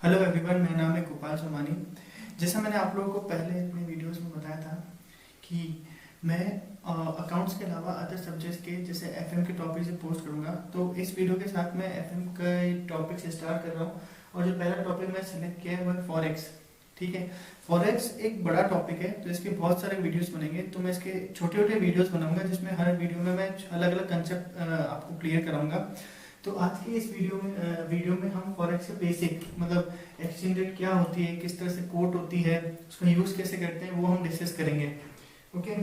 Hello everyone, मेरा नाम है गोपाल सोमानी। जैसा मैंने आप लोगों को पहले अपने वीडियोस में बताया था कि मैं अकाउंट्स के अलावा अदर सब्जेक्ट्स के जैसे एफएम के टॉपिक से पोस्ट करूंगा। तो इस वीडियो के साथ मैं एफएम के टॉपिक से स्टार्ट कर रहा हूँ। और जो पहला टॉपिक मैं सेलेक्ट किया है वो है फॉरेक्स। ठीक है, फॉरेक्स एक बड़ा टॉपिक है तो इसके बहुत सारे वीडियोस बनेंगे। तो मैं इसके छोटे छोटे वीडियोस बनाऊंगा जिसमें हर वीडियो में मैं अलग अलग कंसेप्ट आपको क्लियर कराऊंगा। तो आज की इस वीडियो में हम फॉरेक्स के बेसिक मतलब एक्सचेंज रेट क्या होती है, किस तरह से कोट होती है, उसका यूज कैसे करते हैं, वो हम डिस्कस करेंगे। ओके,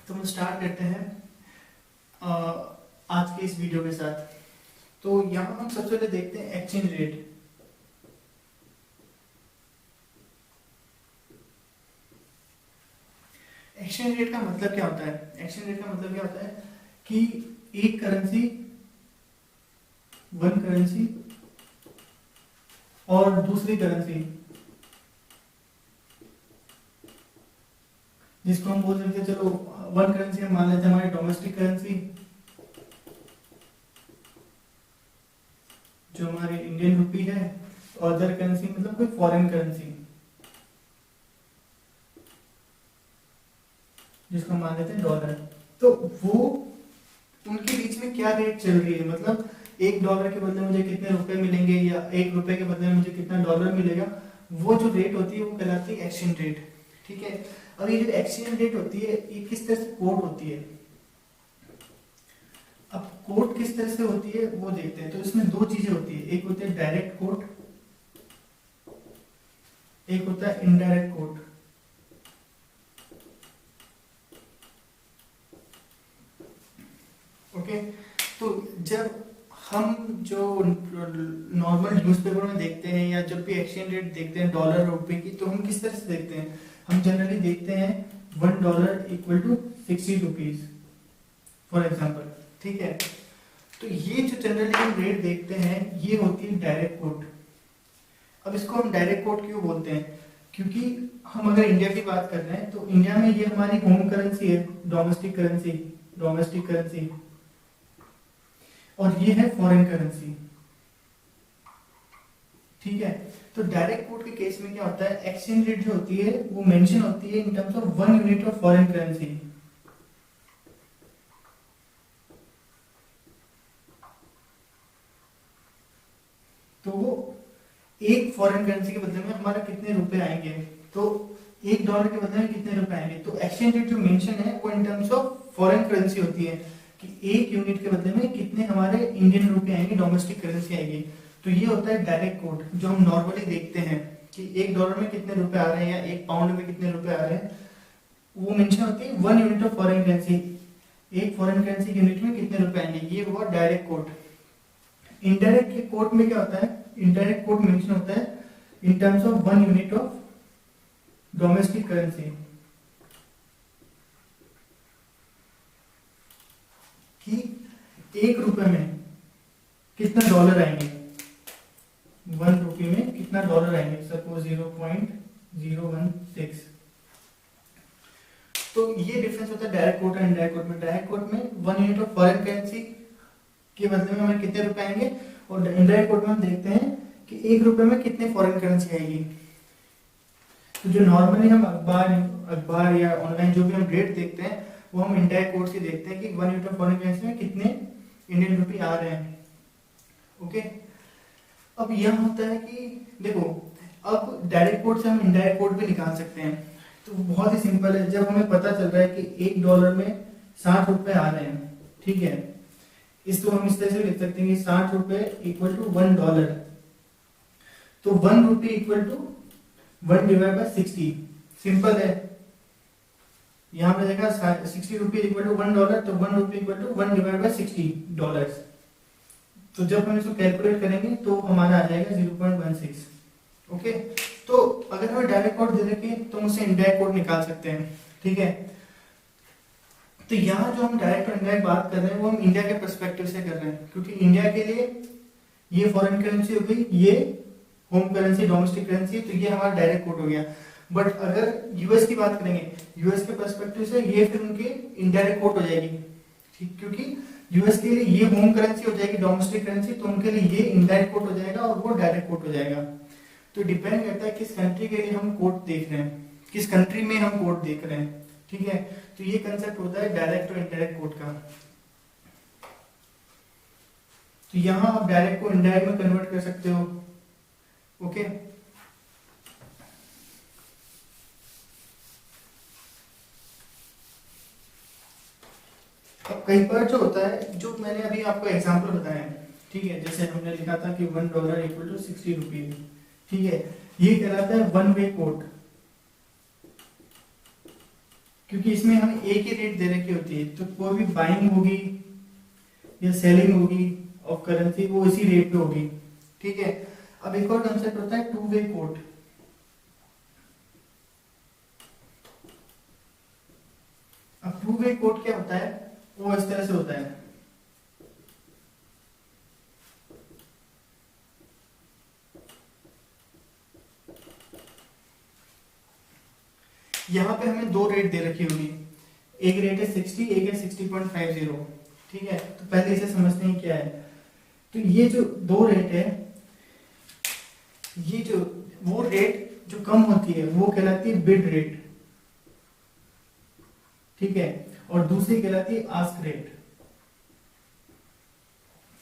तो हम स्टार्ट करते हैं आज के इस वीडियो के साथ। तो यहाँ हम सबसे पहले देखते हैं एक्सचेंज रेट। एक्सचेंज रेट का मतलब क्या होता है? एक्सचेंज रेट का मतलब क्या होता है कि एक करेंसी, वन करेंसी और दूसरी करेंसी, जिसको हम बोल सकते हैं, चलो वन करेंसी हम मान लेते हैं हमारी डोमेस्टिक करेंसी, जो हमारी इंडियन रुपी है, और अदर करेंसी मतलब कोई फॉरेन करेंसी, जिसको हम मान लेते हैं डॉलर। तो वो उनके बीच में क्या रेट चल रही है, मतलब एक डॉलर के बदले मुझे कितने रुपए मिलेंगे या एक रुपए के बदले मुझे कितना डॉलर मिलेगा, वो जो रेट होती है वो कहलाती है एक्सचेंज रेट। ठीक है, अब ये जो एक्सचेंज रेट होती है ये किस तरह से कोट होती है। अब कोट किस तरह से होती है वो देखते हैं। तो इसमें दो चीजें होती है, एक होता है डायरेक्ट कोट, एक होता है इनडायरेक्ट कोट। ओके, तो जब हम जो नॉर्मल न्यूज़पेपर में देखते हैं या जब भी एक्सचेंज रेट देखते हैं डॉलर रुपए की, तो हम किस तरह से देखते हैं? हम जनरली देखते हैं $1 equal to 60 rupees for example. ठीक है, तो ये जो जनरली हम रेट देखते हैं ये होती है डायरेक्ट कोट। अब इसको हम डायरेक्ट कोट क्यों बोलते हैं? क्योंकि हम अगर इंडिया की बात कर रहे हैं तो इंडिया में ये हमारी होम करेंसी है, डोमेस्टिक करेंसी, और ये है फॉरेन करेंसी। ठीक है, तो डायरेक्ट कोट के केस में क्या होता है, एक्सचेंज रेट जो होती है वो मेंशन होती है in terms of 1 unit of foreign currency. तो वो एक फॉरेन करेंसी के बदले में हमारा कितने रुपए आएंगे, तो $1 के बदले में कितने रुपए आएंगे। तो एक्सचेंज रेट जो मेंशन है वो in terms of foreign currency होती है कि एक यूनिट के बदले में कितने हमारे इंडियन रुपए आएंगे, डोमेस्टिक करेंसी आएगी। तो ये होता है डायरेक्ट कोट जो हम नॉर्मली देखते हैं कि $1 में कितने रुपए आ रहे हैं या एक पाउंड में कितने रुपए आ रहे हैं, वो मेंशन होती है 1 यूनिट ऑफ फॉरेन करेंसी, एक फॉरेन करेंसी यूनिट में कितने रुपए आएंगे। ये हुआ डायरेक्ट कोट। इनडायरेक्ट के कोट में क्या होता है, इनडायरेक्ट कोट मेंशन होता है in terms of 1 unit of domestic currency, कि एक रुपए में कितना डॉलर आएंगे, 1 रुपये में कितना डॉलर आएंगे, सपोज 0.016। तो ये डिफरेंस होता है डायरेक्ट कोट और इनडायरेक्ट कोट में। डायरेक्ट कोट में 1 यूनिट ऑफ फॉरेन करेंसी के बदले में हमें कितने रुपए आएंगे, और इनडायरेक्ट कोट में हम देखते हैं कि एक रुपए में कितने फॉरेन करेंसी आएगी। तो जो नॉर्मली हम अखबार या ऑनलाइन जो भी हम रेट देखते हैं वो हम इनडायरेक्ट कोड से देखते हैं कि 1 यूनिट ऑफ फॉरेन करेंसी में कितने इंडियन रुपए आ रहे हैं। ओके, अब यह होता है कि देखो, अब डायरेक्ट कोड से हम इनडायरेक्ट कोड भी निकाल सकते हैं। तो बहुत ही सिंपल है, जब हमें पता चल रहा है कि $1 में 60 रुपए आ रहे हैं, ठीक है, इसको हम इस तरह से लिख सकते हैं कि 60 रुपए इक्वल टू $1। तो 1 रुपये equal to 1 divide by 60। Simple है, यहाँ पे देखा 60 रुपये इक्वल टू $1, तो 1 रुपये इक्वल टू 1 डिवाइड बाय $60। तो जब हम इसको कैलकुलेट करेंगे तो हमारा आ जाएगा 0.16। ओके, तो अगर हमें डायरेक्ट कोड दे रखे तो हम उससे इनडायरेक्ट कोड निकाल सकते हैं। ठीक है, तो यहाँ जो हम डायरेक्ट और इनडायरेक्ट बात कर रहे हैं वो हम इंडिया के पर्सपेक्टिव से कर रहे हैं, क्योंकि इंडिया के लिए ये फॉरेन करेंसी हो गई, ये होम करेंसी डोमेस्टिक करेंसी, तो ये हमारा डायरेक्ट कोड हो गया। बट अगर यूएस की बात करेंगे, यूएस के पर्सपेक्टिव से ये फिर उनकी इनडायरेक्ट कोड हो जाएगी। ठीक, क्योंकि यूएस के लिए ये होम करेंसी हो जाएगी डोमेस्टिक करेंसी, तो उनके लिए ये इनडायरेक्ट कोट हो जाएगा और वो डायरेक्ट कोट हो जाएगा। तो डिपेंड करता है किस कंट्री के लिए हम कोट देख रहे हैं, किस कंट्री में हम कोट देख रहे हैं, ठीक है। तो ये कंसेप्ट होता है डायरेक्ट और इनडायरेक्ट कोट का। तो यहां आप डायरेक्ट को इनडायरेक्ट में कन्वर्ट कर सकते हो, ओके। अब कई बार जो होता है, जो मैंने अभी आपको एग्जांपल बताया है, ठीक है, जैसे हमने लिखा था कि $1 इक्वल टू 60 रुपीज, ठीक है, ये कहलाता है वन वे कोट, क्योंकि इसमें हमें एक ही रेट दे रखी होती है, तो कोई भी बाइंग होगी या सेलिंग होगी ऑफ करेंसी वो इसी रेट पे होगी, ठीक है। अब एक और कंसेप्ट होता है टू वे कोट। अब टू वे कोट क्या होता है, वो इस तरह से होता है, यहां पे हमें दो रेट दे रखी होगी, एक रेट है 60, एक है 60.50, ठीक है। तो पहले इसे समझते हैं क्या है। तो ये जो दो रेट है, ये जो वो रेट जो कम होती है वो कहलाती है बिड रेट, ठीक है, और दूसरी कहलाती है आस्क रेट।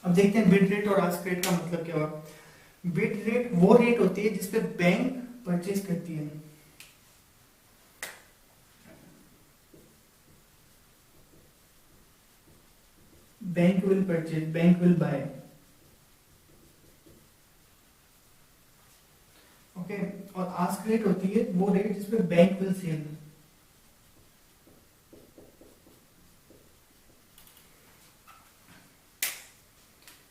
अब देखते हैं बिड रेट और आस्क रेट का मतलब क्या हुआ। बिड रेट वो रेट होती है जिसपे बैंक परचेज करती है, bank will purchase, bank will buy, okay. और आस्क रेट होती है वो रेट जिसपे बैंक विल सेल।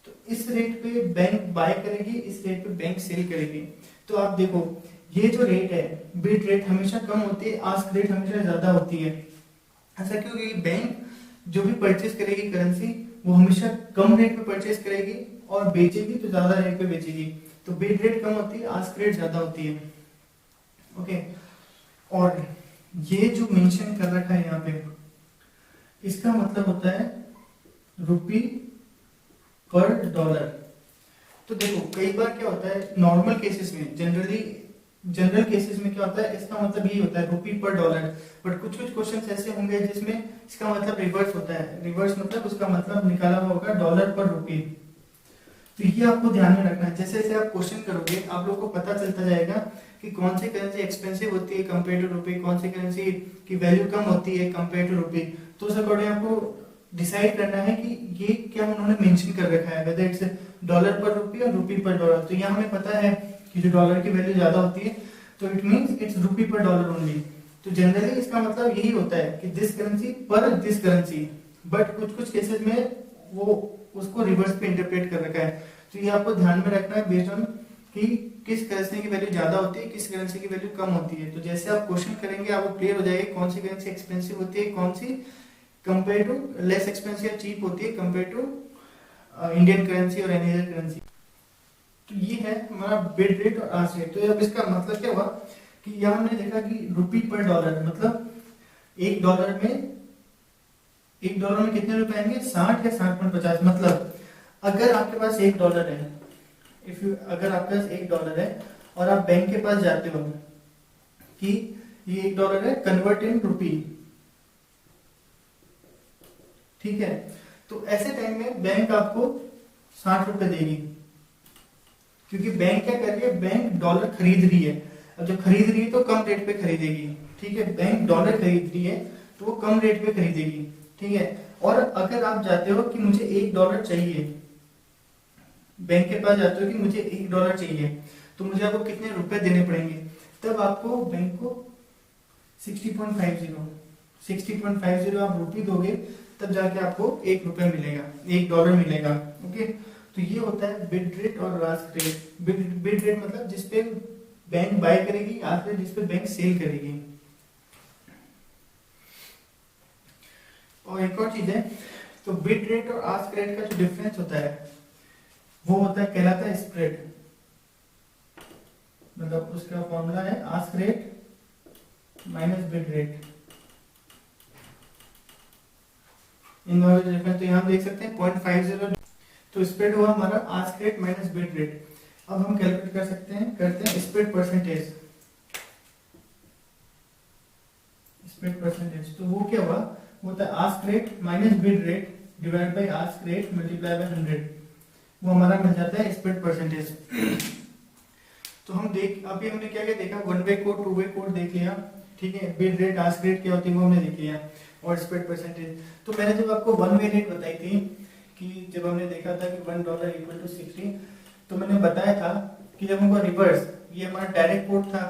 तो इस रेट पे बैंक बाय करेगी, इस रेट पे बैंक सेल करेगी। तो आप देखो ये जो रेट है, बिड रेट हमेशा कम होती है, आस्क रेट हमेशा ज्यादा होती है। ऐसा क्योंकि बैंक जो भी परचेज करेगी करेंसी वो हमेशा कम रेट पे परचेज करेगी और बेचेगी तो ज्यादा रेट पे बेचेगी। तो बिड रेट कम होती है, आस्क रेट ज्यादा होती है, ओके। और ये जो मेंशन कर रखा है यहाँ पे, इसका मतलब होता है रुपी पर डॉलर। तो देखो कई बार क्या होता है नॉर्मल केसेस में, जनरल केसेस में क्या होता है, इसका मतलब यही होता है रुपी पर डॉलर। बट कुछ कुछ क्वेश्चंस ऐसे होंगे जिसमें इसका मतलब रिवर्स होता है, रिवर्स मतलब उसका मतलब निकाला हुआ होगा डॉलर पर रुपी। तो ये आपको ध्यान में रखना है, जैसे जैसे आप क्वेश्चन करोगे आप लोग को पता चलता जाएगा कि कौन सी करेंसी एक्सपेंसिव होती है कंपेयर टू रुपी, कौन सी करेंसी की वैल्यू कम होती है कंपेयर टू रुपी। तो उस अकॉर्डिंग आपको डिसाइड करना है कि ये क्या उन्होंने मेंशन कर रखा है, वेदर इट्स डॉलर पर रुपी और रुपी पर डॉलर। तो यहाँ हमें पता है कि जो डॉलर की वैल्यू ज्यादा होती है तो इट मींस इट्स रुपी पर डॉलर ओनली। तो जनरली इसका मतलब यही होता है कि दिस करेंसी पर दिस करेंसी, बट कुछ कुछ केसेस में वो उसको रिवर्स पे इंटरप्रेट कर रखा है। तो ये आपको ध्यान में रखना है बेस्ड ऑन कि किस करेंसी की वैल्यू ज्यादा होती है, किस करेंसी की वैल्यू कम होती है। तो जैसे आप क्वेश्चन करेंगे आपको क्लियर हो जाएगा कौन सी करेंसी एक्सपेंसिव होती है, कौन सी कंपेयर टू लेस एक्सपेंसिव या चीप होती है कंपेयर टू इंडियन करेंसी और एनी अदर करेंसी। तो ये है हमारा बिड रेट और आस्क रेट। तो अब इसका मतलब क्या हुआ कि यहाँ हमने देखा कि रुपी पर डॉलर मतलब एक डॉलर में कितने रुपए आएंगे, 60 या 60.50। मतलब अगर आपके पास $1 है, अगर आपके पास $1 है और आप बैंक के पास जाते हो कि ये $1 है कन्वर्ट इन रुपी, ठीक है, तो ऐसे टाइम में बैंक आपको 60 रुपए देगी, क्योंकि बैंक क्या कर रही है, बैंक डॉलर खरीद रही है। अब जब खरीद रही है तो कम रेट पे खरीदेगी, ठीक है, बैंक डॉलर खरीद रही है तो वो कम रेट पे खरीदेगी, ठीक है। और अगर आप जाते हो कि मुझे $1 चाहिए, बैंक के पास जाते हो कि मुझे $1 चाहिए, तो मुझे आपको कितने रुपए देने पड़ेंगे, तब आपको बैंक को 60.50 आप रुपी दोगे, तब जाके आपको $1 मिलेगा, $1 मिलेगा, ओके। तो ये होता है बिड रेट और आस्क रेट। बिड रेट मतलब जिसपे बैंक बाय करेगी, आस्क रेट जिसपे बैंक सेल करेगी। और एक और चीज है, तो बिड रेट और आस्क रेट का जो डिफरेंस होता है वो होता है, कहलाता है स्प्रेड। मतलब उसका फॉर्मूला है ask rate minus bid rate. इन दोनों का डिफरेंस तो यहाँ देख सकते हैं 0.50। तो स्प्रेड हुआ हमारा ask rate minus bid rate. अब हम कैलकुलेट कर सकते हैं, करते हैं स्प्रेड परसेंटेज। स्प्रेड परसेंटेज तो वो क्या हुआ, वो होता है ask rate minus bid rate divide by ask rate multiply by 100, वो हमारा मिल जाता है स्प्रेड परसेंटेज। तो हम देख, अभी हमने क्या क्या देखा, one way code, two way code देख लिया, ठीक है, बिड रेट आस्क रेट क्या होती है वो हमने देख लिया, और स्प्रेड परसेंटेज। तो मैंने जब आपको वन वे रेट बताई थी कि जब हमने देखा था कि $1 इक्वल टू 60, तो मैंने बताया था कि जब हमको रिवर्स, ये हमारा डायरेक्ट कोड था,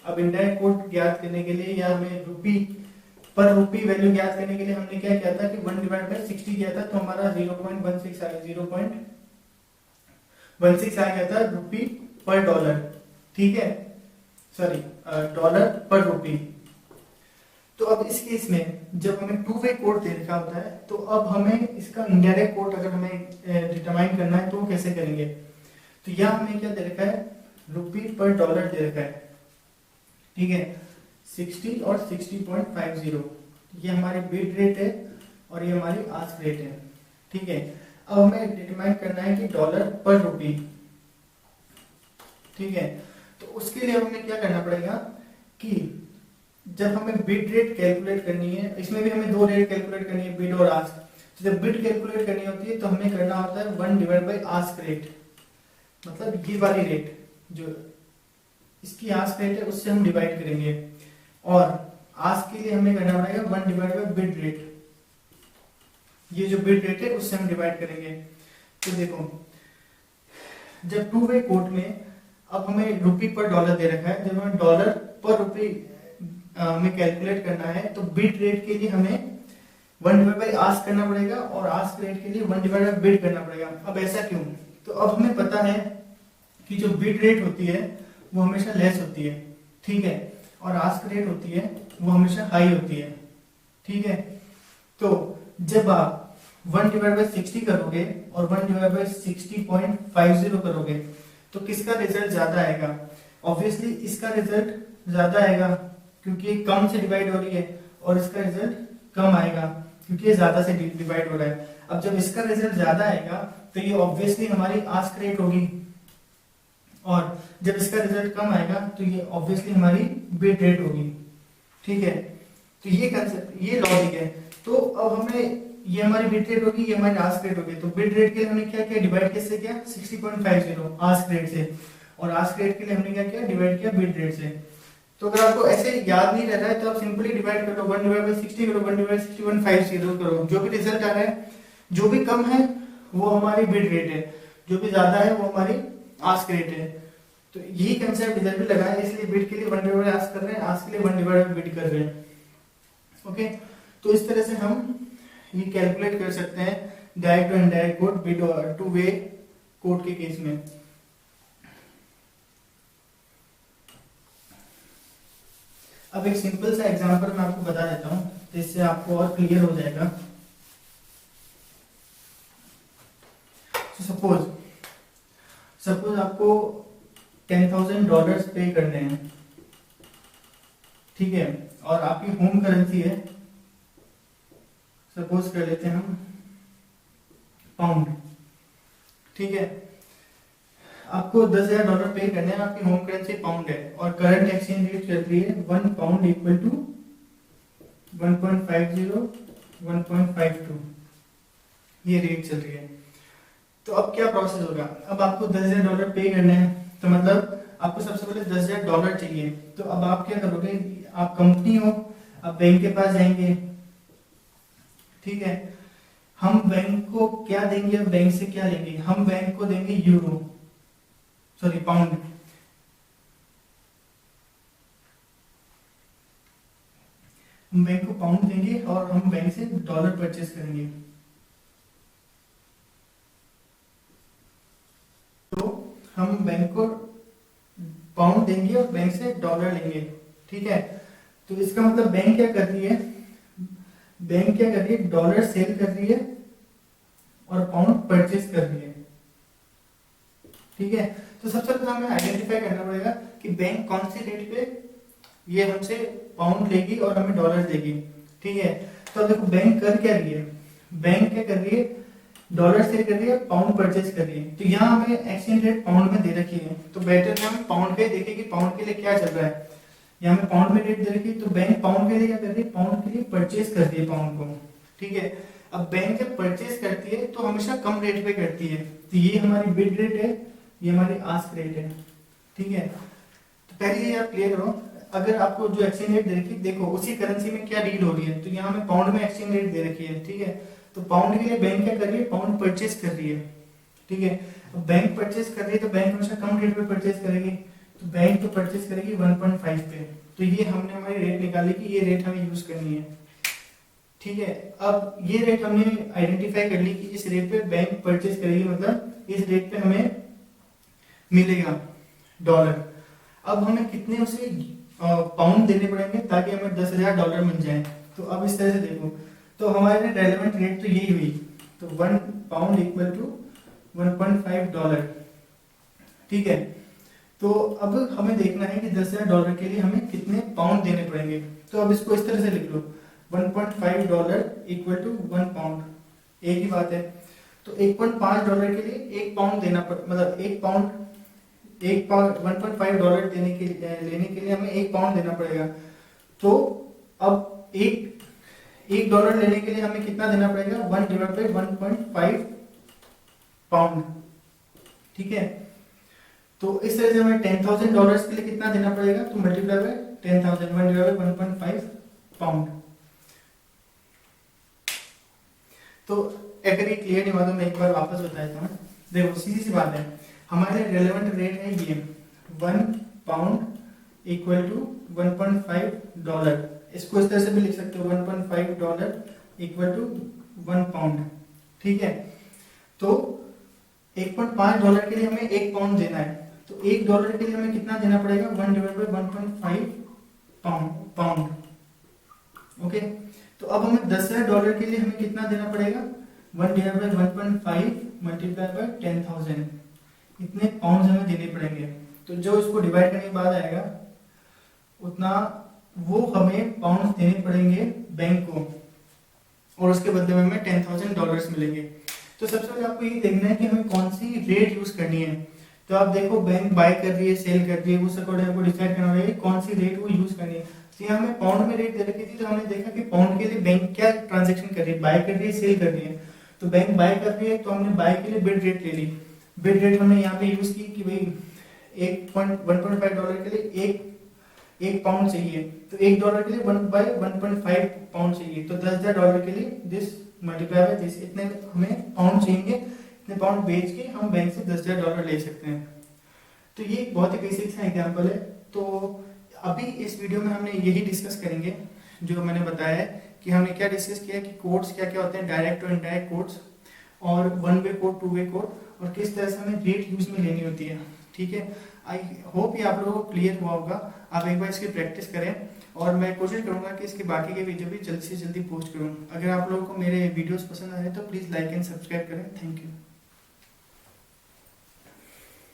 अब इनडायरेक्ट कोड ज्ञात करने के लिए या हमें रुपी पर रुपी वैल्यू ज्ञात करने के लिए हमने क्या किया था कि 1 डिवाइड बाय 60 किया था, तो हमारा 0.16 आ गया, 0.16 आ गया था रुपी पर डॉलर, ठीक है, सॉरी डॉलर पर रुपी। तो अब इस केस में जब हमें टू वे कोड दे रखा होता है, तो अब हमें इसका इनडायरेक्ट कोड अगर हमें डिटरमाइन करना है तो कैसे करेंगे। तो यह हमें क्या दे रखा है, रुपी पर डॉलर दे रखा है, ठीक है, 60 और 60.50, ये हमारी बिड रेट है और ये हमारी आस्क रेट है, ठीक है। अब हमें डिटरमाइन करना है कि डॉलर पर रुपी, ठीक है। तो उसके लिए हमें क्या करना पड़ेगा कि जब हमें बिड रेट कैलकुलेट करनी है, इसमें भी हमें दो रेट कैलकुलेट करनी है, बिड और आस्क। तो जब बिड कैलकुलेट करनी होती है तो हमें करना होता है 1 डिवाइड बाय आस्क रेट, मतलब ये वाली रेट जो इसकी आस्क रेट है उससे हम डिवाइड करेंगे, और आस्क के लिए हमें करना पड़ेगा 1 डिवाइड बाय बिड रेट, ये जो बिड रेट है उससे हम डिवाइड करेंगे। तो देखो, जब टू वे कोड में अब हमें रुपी पर डॉलर दे रखा है, जब हमें डॉलर पर रुपी हमें कैलकुलेट करना है, तो बिड रेट के लिए हमें 1 डिवाइड बाय आस्क करना पड़ेगा और आस्क रेट के लिए 1 डिवाइड बाय बिड करना पड़ेगा। अब ऐसा क्यों, तो अब हमें पता है कि जो बिड रेट होती है वो हमेशा लेस होती है, ठीक है, और आस्क रेट होती है वो हमेशा हाई होती है, ठीक है। तो जब आप 1 डिवाइड बाय 60 करोगे और 1 डिवाइड बाय 60.50 करोगे, तो किसका रिजल्ट ज्यादा आएगा, ऑब्वियसली इसका रिजल्ट ज्यादा आएगा क्योंकि कम से डिवाइड हो रही है, और इसका रिजल्ट कम आएगा क्योंकि ये ज्यादा से डिवाइड हो रहा है। अब जब इसका रिजल्ट ज्यादा आएगा तो ये ऑब्वियसली हमारी आस्क रेट होगी, और जब इसका रिजल्ट कम आएगा तो ये ऑब्वियसली हमारी बिड रेट होगी, ठीक है। तो ये कंसेप्ट, ये लॉजिक है। तो अब हमें, ये हमारी बिड रेट होगी, ये हमारी आस्क रेट होगी, तो बिड रेट के लिए हमने क्या किया, डिवाइड किससे किया, 60.50 आस्क रेट से, और आस्क रेट के लिए हमने क्या किया, डिवाइड किया बिड रेट से। तो अगर आपको ऐसे याद नहीं रह रहा है तो आप सिंपली डिवाइड कर लो, 1 डिवाइड बाय 60 करो, 1 डिवाइड 60.50 करो, जो भी रिजल्ट आ रहा है, जो भी कम है वो हमारी बिड रेट है, जो भी ज्यादा है वो हमारी आस्क रेट है। तो यही कंसेप्ट इधर भी लगा है, इसलिए बिड के लिए 1 डिवाइड बाय आस्क कर रहे हैं, आस्क के लिए 1 डिवाइड बाय बिड कर रहे हैं, ओके। तो इस तरह से हम ये कैलकुलेट कर सकते हैं डायरेक्ट और इनडायरेक्ट कोड बिड और टू वे कोड के केस में। अब एक सिंपल सा एग्जांपल मैं आपको बता देता हूं, जिससे आपको और क्लियर हो जाएगा। सपोज आपको $10,000 पे करने हैं, ठीक है, और आपकी होम करेंसी है, सपोज कर लेते हैं हम पाउंड, ठीक है। आपको $10,000 पे करने हैं, आपकी होम करेंसी पाउंड है, और करंट एक्सचेंज रेट चल रही है 1 पाउंड इक्वल टू 1.50 1.52, ये रेट चल रही है। तो अब क्या प्रोसेस होगा, अब आपको $10,000 पे करने हैं, तो मतलब आपको सबसे पहले $10,000 चाहिए। तो अब आप क्या करोगे, आप कंपनी हो, आप बैंक के पास जाएंगे, ठीक है। हम बैंक को क्या देंगे, बैंक से क्या लेंगे, हम बैंक को देंगे यूरो, सॉरी पाउंड, हम बैंक को पाउंड देंगे और हम बैंक से डॉलर परचेस करेंगे। तो हम बैंक को पाउंड देंगे और बैंक से डॉलर लेंगे, ठीक है। तो इसका मतलब बैंक क्या कर रही है, बैंक क्या कर रही है, डॉलर सेल कर रही है और पाउंड परचेस कर रही है, ठीक है। तो सबसे पहले हमें आइडेंटिफाई करना पड़ेगा कि बैंक कौन सी रेट पे ये हमसे पाउंड लेगी और हमें डॉलर देगी, ठीक है। तो देखो बैंक कर क्या रही है, बैंक क्या कर रही है, डॉलर सेल कर रही है, पाउंड परचेज कर रही है। तो यहाँ हमें एक्सचेंज रेट पाउंड में दे रखी है, तो बेटर है हम पाउंड का ही देखें कि पाउंड के लिए क्या चल रहा है। यहाँ हमें पाउंड में रेट दे रखी है, तो बैंक पाउंड के लिए क्या कर रही है, पाउंड के लिए परचेज कर रही है पाउंड को, ठीक है। अब बैंक जब परचेज करती है तो हमेशा कम रेट पे करती है, तो ये हमारी बिड रेट है, ये हमारी आस्क रेट है, ठीक है। तो पहले ये आप क्लियर करो, अगर आपको जो एक्सचेंज रेट दे रखी है, देखो उसी करेंसी में क्या डील हो रही है, तो यहाँ हमें पाउंड में एक्सचेंज रेट दे रखी है, ठीक है। तो पाउंड के लिए बैंक क्या कर रही है, पाउंड परचेज कर रही है, ठीक है। अब बैंक परचेज कर रही है तो बैंक हमेशा कम रेट पे परचेज करेगी, तो बैंक तो परचेज करेगी 1.5 पे। तो ये हमने हमारी रेट निकाली कि ये रेट हमें यूज करनी है, ठीक है। अब ये रेट हमने आइडेंटिफाई कर ली कि इस रेट पे बैंक परचेज करेगी, मतलब इस रेट पे हमें मिलेगा डॉलर। अब हमें कितने उसे पाउंड देने पड़ेंगे ताकि हमें 10,000 डॉलर मिल जाए। तो अब इस तरह से देखो, तो हमारे लिए रेलेवेंट रेट तो यही हुई, तो 1 पाउंड इक्वल टू 1.5 डॉलर, ठीक है। तो अब हमें देखना है कि 10,000 डॉलर के लिए हमें कितने पाउंड देने पड़ेंगे। तो अब इसको इस तरह से लिख लो, 1.5 डॉलर इक्वल टू 1 पाउंड, एक ही बात है। तो 1.5 डॉलर के लिए 1 पाउंड देना मतलब 1 पाउंड 1.5 डॉलर लेने के लिए हमें 1 पाउंड देना पड़ेगा। तो अब एक डॉलर लेने के लिए हमें कितना देना पड़ेगा, 1 डिवाइड बाई 1.5 पाउंड, ठीक है। तो इस तरह से हमें 10,000 डॉलर्स के लिए कितना देना पड़ेगा, तो multiply by 10,000, 1 divide by 1.5 pound. तो अगर ये क्लियर नहीं हुआ तो मैं एक बार वापस बता देता हूँ। देखो सीधी सी बात है, हमारे रेलेवेंट रेट है ये 1 पाउंड इक्वल टू 1.5 डॉलर। इसको इस तरह से भी लिख सकते हो, 1.5 डॉलर इक्वल टू 1 पाउंड, ठीक है। तो 1.5 डॉलर के लिए हमें 1 पाउंड देना है, तो 1 डॉलर के लिए हमें कितना देना पड़ेगा, 1 डिवाइड बाई 1.5 पाउंड, ओके। तो अब हमें 10,000 डॉलर के लिए हमें कितना देना पड़ेगा, 1 डिवाइड बाई 1.5 मल्टीप्लाई बाई 10,000, इतने पाउंड हमें देने पड़ेंगे। तो जो इसको डिवाइड करने के बाद आएगा उतना वो हमें पाउंड देने पड़ेंगे बैंक को, और उसके बदले में हमें 10,000 डॉलर्स मिलेंगे। तो सबसे पहले आपको ये देखना है कि हमें कौन सी रेट यूज करनी है। तो आप देखो बैंक बाय कर रही है, सेल कर रही है, उस अकॉर्डिंग आपको डिसाइड करना होगा कौन सी रेट वो यूज करनी है। तो यहाँ हमें पाउंड में रेट दे रखी थी, तो हमने देखा कि पाउंड के लिए बैंक क्या ट्रांजेक्शन कर रही है, बाय कर रही है, सेल कर रही है। तो बैंक बाय कर रही है तो हमने बाय के लिए बिड रेट ले ली। बिड रेट हमने यहाँ पे यूज की कि भाई 1.5 डॉलर के लिए एक पाउंड चाहिए, तो 1 डॉलर के लिए 1/1.5 पाउंड चाहिए। तो 10,000 डॉलर के लिए दिस मल्टीप्लाई बाय दिस, इतने हमें पाउंड चाहिए, इतने पाउंड बेच के हम बैंक से 10,000 डॉलर ले सकते हैं। तो ये बहुत ही बेसिक सा एग्जांपल है। तो अभी इस वीडियो में हमने यही डिस्कस करेंगे जो मैंने बताया है कि हमने क्या डिस्कस किया कि कोड्स क्या क्या होते हैं, डायरेक्ट और इनडायरेक्ट कोड्स, और 1 वे कोड, 2 वे कोड, और किस तरह से हमें रेट यूज में लेनी होती है, ठीक है। आई होप ये आप लोगों को क्लियर हुआ होगा। आप एक बार इसकी प्रैक्टिस करें, और मैं कोशिश करूंगा कि इसके बाकी के वीडियो भी जल्दी से जल्दी पोस्ट करूं। अगर आप लोगों को मेरे वीडियोस पसंद आए तो प्लीज़ लाइक एंड सब्सक्राइब करें। Thank you.